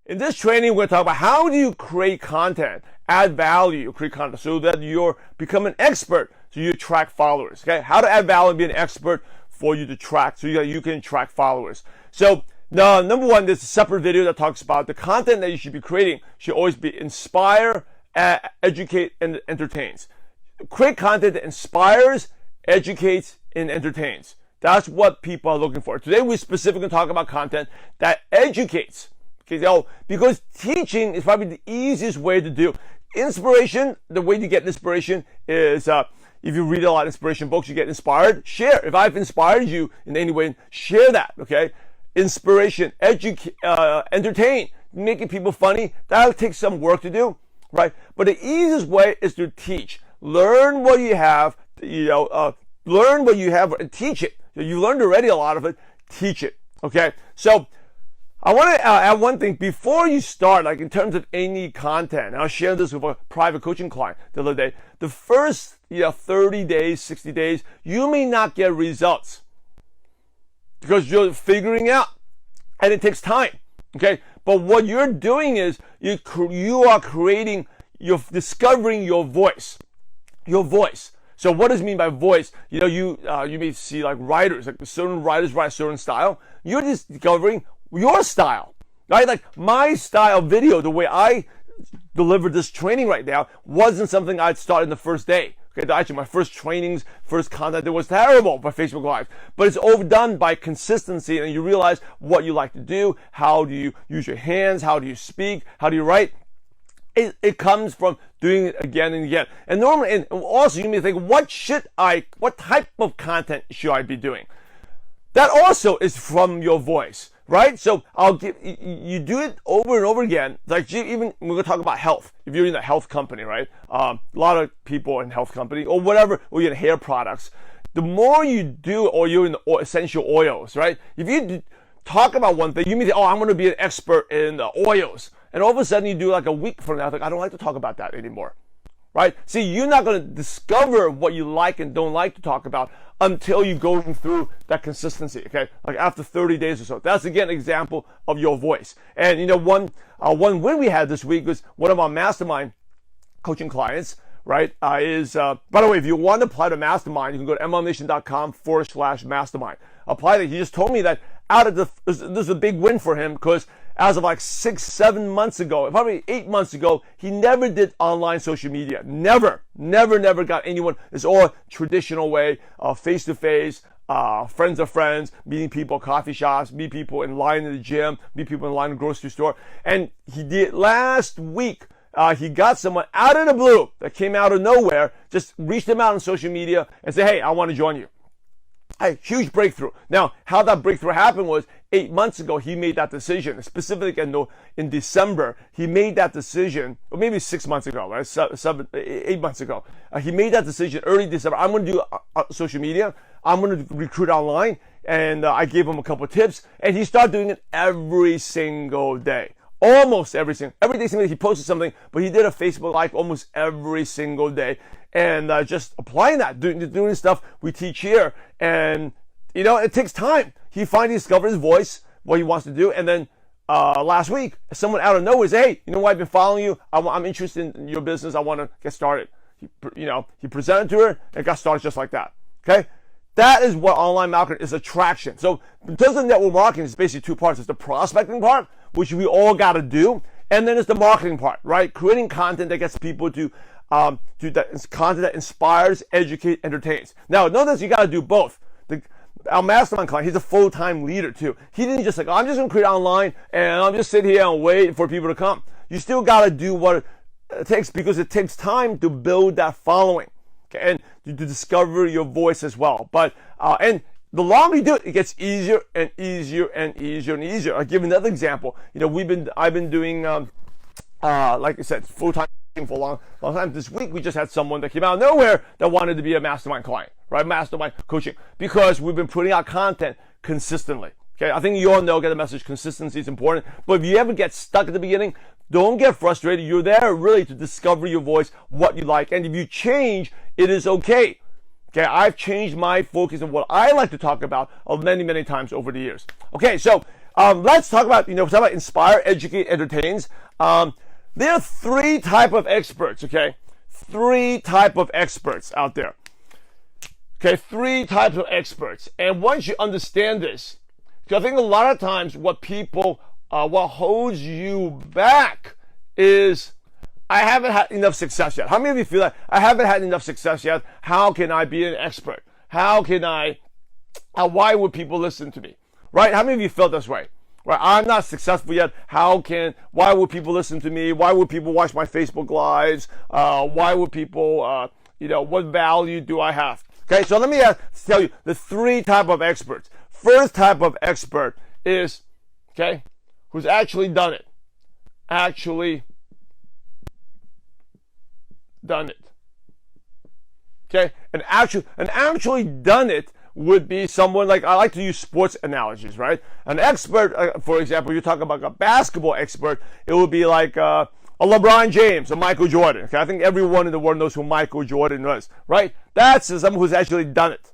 In this training, we're going to talk about how do you create content, add value, create content so that you're become an expert, so you attract followers. Okay, how to add value and be an expert for you to track, so you can attract followers. So number one, there's a separate video that talks about the content that you should be creating should always be inspire, educate, and entertains. Create content that inspires, educates, and entertains. That's what people are looking for. Today, we're specifically talking about content that educates. Okay, so because teaching is probably the easiest way to do. Inspiration, the way to get inspiration is if you read a lot of inspiration books, you get inspired, share. If I've inspired you in any way, share that, okay? Inspiration, educate, entertain, making people funny, that'll take some work to do, right? But the easiest way is to teach. Learn what you have, learn what you have and teach it. You learned already a lot of it, teach it, okay? So I want to add one thing before you start, like in terms of any content. I'll share this with a private coaching client the other day. The first 30 days, 60 days, you may not get results because you're figuring out, and it takes time. Okay, but what you're doing is you are creating, you're discovering your voice. Your voice. So what does it mean by voice? You may see like writers, like certain writers write a certain style. You're just discovering your style, right? Like my style video, the way I deliver this training right now wasn't something I'd start in the first day. Okay, actually my first trainings, first content, it was terrible by Facebook Live, but it's overdone by consistency, and you realize what you like to do, how do you use your hands, how do you speak, how do you write. It comes from doing it again and again. And normally, and also you may think, what type of content should I be doing? That also is from your voice, right? So you do it over and over again. Like even we're going to talk about health. If you're in a health company, right? A lot of people in health company or whatever, or you're in hair products. The more you do, or you're in essential oils, right? If you talk about one thing, you may think, I'm going to be an expert in oils. And all of a sudden you do like a week from now, I don't like to talk about that anymore, right? See, you're not going to discover what you like and don't like to talk about until you go through that consistency, okay? Like after 30 days or so. That's again an example of your voice. And one win we had this week was one of our mastermind coaching clients, right? By the way, if you want to apply to mastermind, you can go to mlmnation.com/mastermind. Apply that. He just told me that this is a big win for him because as of like 6-7 months ago, probably 8 months ago, he never did online social media. Never got anyone. It's all traditional way, face-to-face, friends of friends, meeting people, coffee shops, meet people in line in the gym, meet people in line in the grocery store. And he did last week. He got someone out of the blue that came out of nowhere, just reached him out on social media and said, hey, I want to join you. Hey, huge breakthrough. Now, how that breakthrough happened was 8 months ago, he made that decision. Specifically in December, he made that decision, or maybe 6 months ago, right? 8 months ago. He made that decision early December. I'm going to do social media. I'm going to recruit online. And I gave him a couple of tips. And he started doing it every single day. Almost every day he posted something, but he did a Facebook Live almost every single day. And just applying that, doing stuff we teach here. And, it takes time. He finally discovered his voice, what he wants to do. And then last week, someone out of nowhere said, hey, I've been following you. I'm interested in your business. I want to get started. He presented to her and got started just like that. Okay? That is what online marketing is, attraction. So in terms of network marketing, it's basically two parts. It's the prospecting part, which we all got to do. And then it's the marketing part, right? Creating content that gets people to content that inspires, educates, entertains. Now, notice you got to do both. Our mastermind client, he's a full-time leader too. He didn't just I'm just going to create online and I'm just sitting here and wait for people to come. You still got to do what it takes because it takes time to build that following, okay, and to discover your voice as well. But and the longer you do it, it gets easier and easier and easier and easier. I'll give another example. I've been doing like I said, full-time for a long time. This week we just had someone that came out of nowhere that wanted to be a mastermind client, right? Mastermind coaching, because we've been putting out content consistently. Okay, I think you all know, get the message, consistency is important. But if you ever get stuck at the beginning, don't get frustrated. You're there really to discover your voice, what you like. And if you change, it is okay. Okay, I've changed my focus on what I like to talk about many, many times over the years. Okay, so let's talk about, talk about inspire, educate, entertains. There are three type of experts, okay? Three type of experts out there. Okay, three types of experts. And once you understand this, because I think a lot of times what holds you back is, I haven't had enough success yet. How many of you feel like, I haven't had enough success yet? How can I be an expert? How can why would people listen to me? Right? How many of you felt this way? Right? I'm not successful yet. Why would people listen to me? Why would people watch my Facebook lives? Why would people, what value do I have? Okay, so let me tell you the three type of experts. First type of expert is, okay, who's actually done it. Actually done it. Okay, and actually done it would be someone like, I like to use sports analogies, right? An expert, for example, you talk about a basketball expert, it would be like a LeBron James, a Michael Jordan. Okay, I think everyone in the world knows who Michael Jordan was, right? That's someone who's actually done it.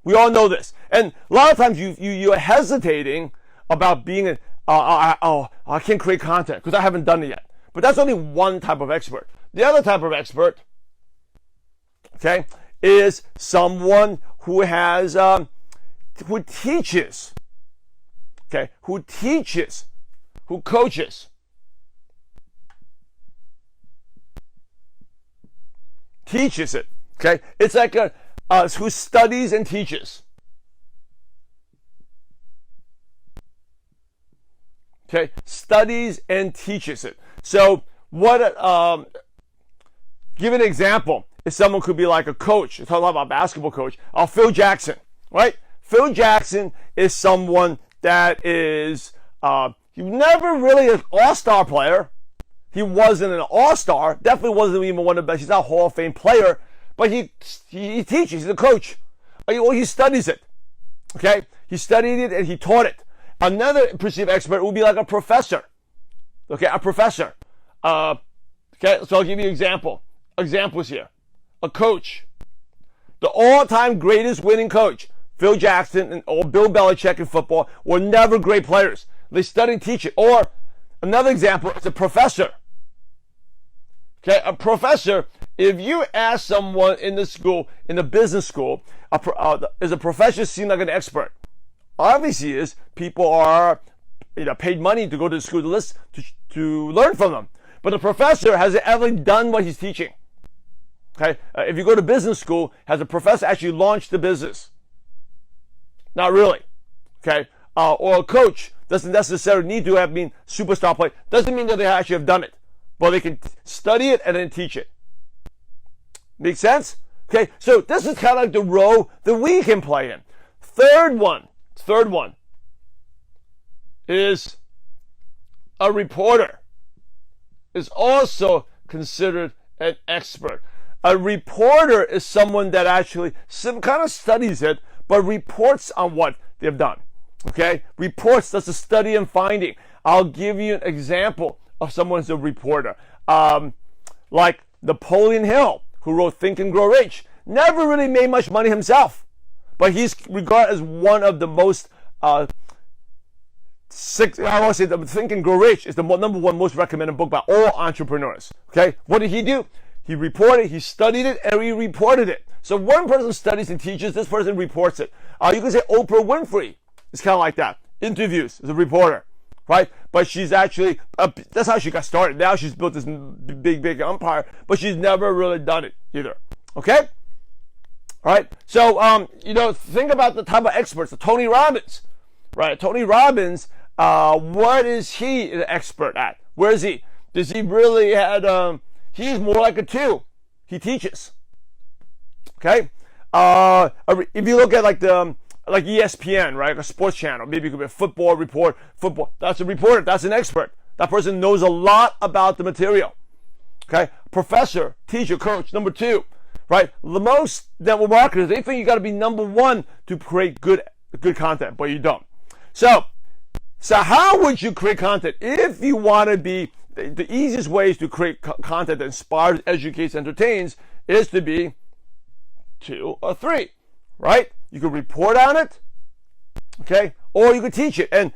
We all know this, and a lot of times you're hesitating about being I can't create content because I haven't done it yet. But that's only one type of expert. The other type of expert, okay, is someone who has who teaches, okay, who coaches. Teaches it, okay? It's like who studies and teaches. Okay, studies and teaches it. So give an example. If someone could be like a coach, talk about a basketball coach, Phil Jackson, right? Phil Jackson is someone that is, he never really an all-star player. He wasn't an all-star, definitely wasn't even one of the best. He's not a Hall of Fame player, but he teaches, he's a coach. He studies it, okay? He studied it and he taught it. Another perceived expert would be like a professor, okay? A professor. Okay, so I'll give you examples here. A coach, the all-time greatest winning coach, Phil Jackson or Bill Belichick in football, were never great players. They study and teach it. Or another example is a professor. Okay, a professor, if you ask someone in the school, in the business school, is a professor seen like an expert? Obviously is. People are paid money to go to the school to learn from them. But the professor hasn't ever done what he's teaching. Okay, if you go to business school, has a professor actually launched the business? Not really. Okay, or a coach doesn't necessarily need to have been superstar player. Doesn't mean that they actually have done it. But they can study it and then teach it. Make sense? Okay, so this is kind of like the role that we can play in. Third one is a reporter. Is also considered an expert. A reporter is someone that actually kind of studies it, but reports on what they've done. Okay? Reports, that's a study and finding. I'll give you an example of someone who's a reporter. Like Napoleon Hill, who wrote Think and Grow Rich. Never really made much money himself, but he's regarded as one of the most Think and Grow Rich is the number one most recommended book by all entrepreneurs. Okay, what did he do? He reported, he studied it, and he reported it. So one person studies and teaches, this person reports it. You can say Oprah Winfrey is kind of like that. Interviews as a reporter, right? But she's actually, that's how she got started. Now she's built this big empire, but she's never really done it either. Okay? All right? So, think about the type of experts. Tony Robbins, right? Tony Robbins, what is he an expert at? Where is he? Does he really had, he's more like a 2. He teaches. Okay? If you look at like ESPN, right? A sports channel, maybe it could be a football report. Football, that's a reporter. That's an expert. That person knows a lot about the material. Okay? Professor, teacher, coach, number 2. Right? The most network marketers, they think you got to be number 1 to create good content, but you don't. So how would you create content? If you want to be, the easiest ways to create content that inspires, educates, entertains is to be 2 or 3, right? You could report on it, okay? Or you could teach it. And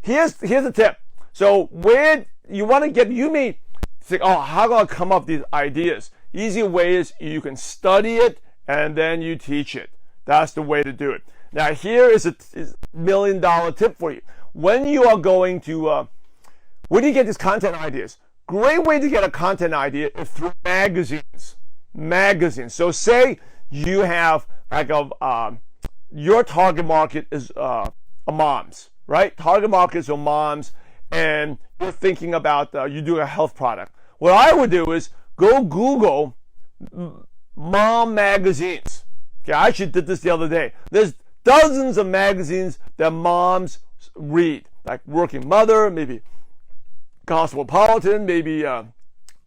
here's the tip. So where you want to get, you may think, oh, how do I come up with these ideas? Easy way is you can study it and then you teach it. That's the way to do it. Now here is a $1 million tip for you. When you are going to, where do you get these content ideas? Great way to get a content idea is through magazines. So say you have like your target market is moms, right? Target markets are moms, and you're thinking about you do a health product. What I would do is go Google mom magazines. Okay, I actually did this the other day. There's dozens of magazines that moms read, like Working Mother, maybe Cosmopolitan, maybe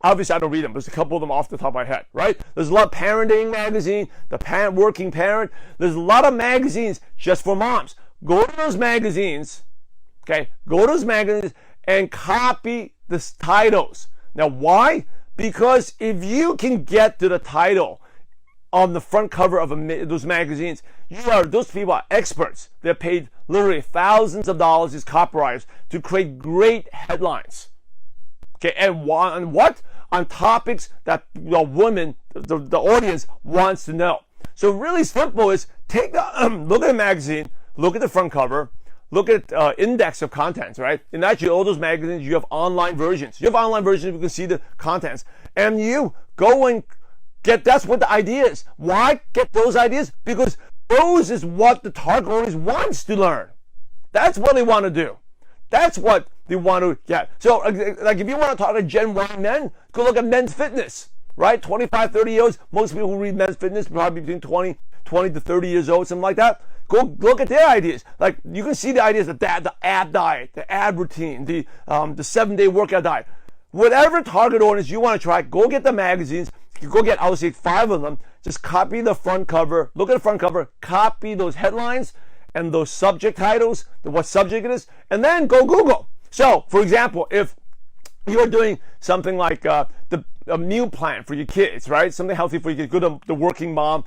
obviously I don't read them, but there's a couple of them off the top of my head, right? There's a lot of parenting magazine, the Working Parent. There's a lot of magazines just for moms. Go to those magazines, okay? Go to those magazines and copy the titles. Now, why? Because if you can get to the title on the front cover of those magazines, those people are experts. They're paid literally thousands of dollars as copywriters to create great headlines. Okay, and on what? On topics that the woman, the audience wants to know. So really simple is take look at the magazine, look at the front cover, look at index of contents, right? And actually all those magazines, you have online versions. You have online versions, you can see the contents. And you go and that's what the idea is. Why get those ideas? Because those is what the target audience wants to learn. That's what they want to do. That's what they want to get. So, like if you want to talk to Gen Y men, go look at Men's Fitness, right? 25, 30 years old. Most people who read Men's Fitness probably between 20 to 30 years old, something like that. Go look at their ideas. Like you can see the ideas of the ab diet, the ab routine, the 7-day workout diet. Whatever target audience you want to try, go get the magazines. You go get, I would say 5 of them. Just copy the front cover. Look at the front cover. Copy those headlines and those subject titles, what subject it is, and then go Google. So, for example, if you're doing something like a meal plan for your kids, right? Something healthy for your kids. Go to the Working Mom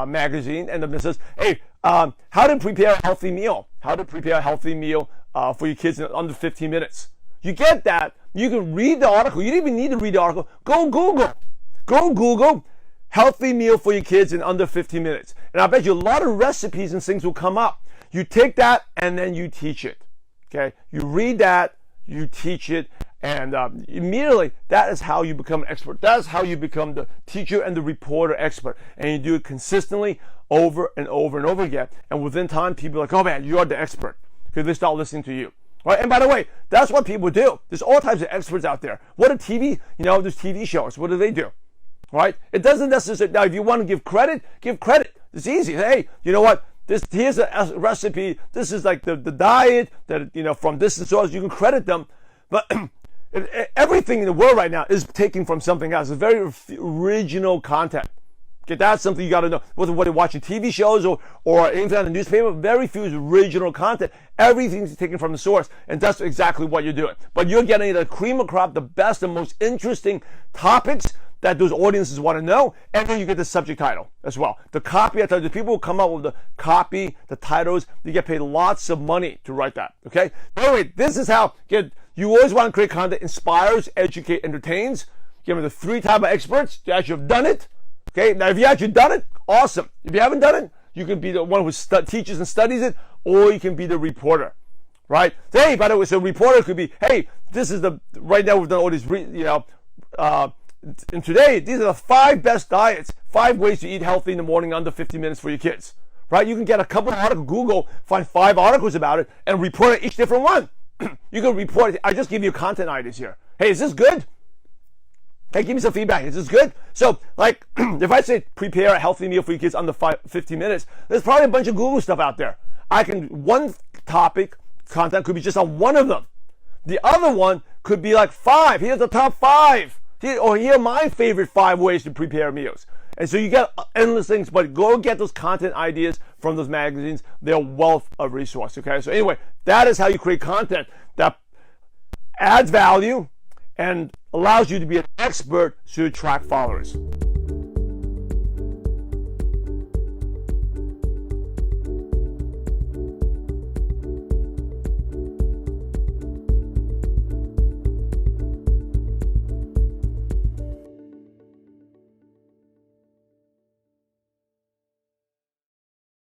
magazine, and it says, hey, how to prepare a healthy meal. How to prepare a healthy meal for your kids in under 15 minutes. You get that. You can read the article. You don't even need to read the article. Go Google. Go Google healthy meal for your kids in under 15 minutes. And I bet you a lot of recipes and things will come up. You take that and then you teach it. Okay? You read that, you teach it, and immediately that is how you become an expert. That is how you become the teacher and the reporter expert. And you do it consistently over and over and over again. And within time, people are like, oh man, you are the expert. Because they start listening to you. Right? And by the way, that's what people do. There's all types of experts out there. What are TV, there's TV shows. What do they do? Right? It doesn't necessarily, now if you want to give credit, give credit. It's easy. Hey, you know what? Here's a recipe. This is like the diet that, from this and so on. You can credit them. But everything in the world right now is taken from something else. It's very original content. Okay, that's something you got to know. Whether you're watching TV shows or anything on the newspaper, very few is original content. Everything's taken from the source, and that's exactly what you're doing. But you're getting the cream of crop, the best and most interesting topics that those audiences want to know, and then you get the subject title as well. The copy, I tell you, the people who come up with the copy, the titles, they get paid lots of money to write that, okay? Anyway, this is how you always want to create content, inspires, educate, entertains. Give me the 3 type of experts that actually have done it, okay? Now, if you actually done it, awesome. If you haven't done it, you can be the one who teaches and studies it, or you can be the reporter, right? Hey, by the way, so reporter could be, hey, this is right now we've done all these, and today, these are the 5 best diets, 5 ways to eat healthy in the morning under 50 minutes for your kids, right? You can get a couple of articles, Google, find 5 articles about it, and report each different one. You can report it. I just give you content ideas here. Hey, is this good? Hey, give me some feedback. Is this good? So, like, if I say prepare a healthy meal for your kids under 50 minutes, there's probably a bunch of Google stuff out there. One topic, content could be just on one of them. The other one could be like 5. Here's the top 5. Here are my favorite 5 ways to prepare meals. And so you get endless things, but go get those content ideas from those magazines. They're a wealth of resource, okay? So anyway, that is how you create content that adds value and allows you to be an expert to attract followers.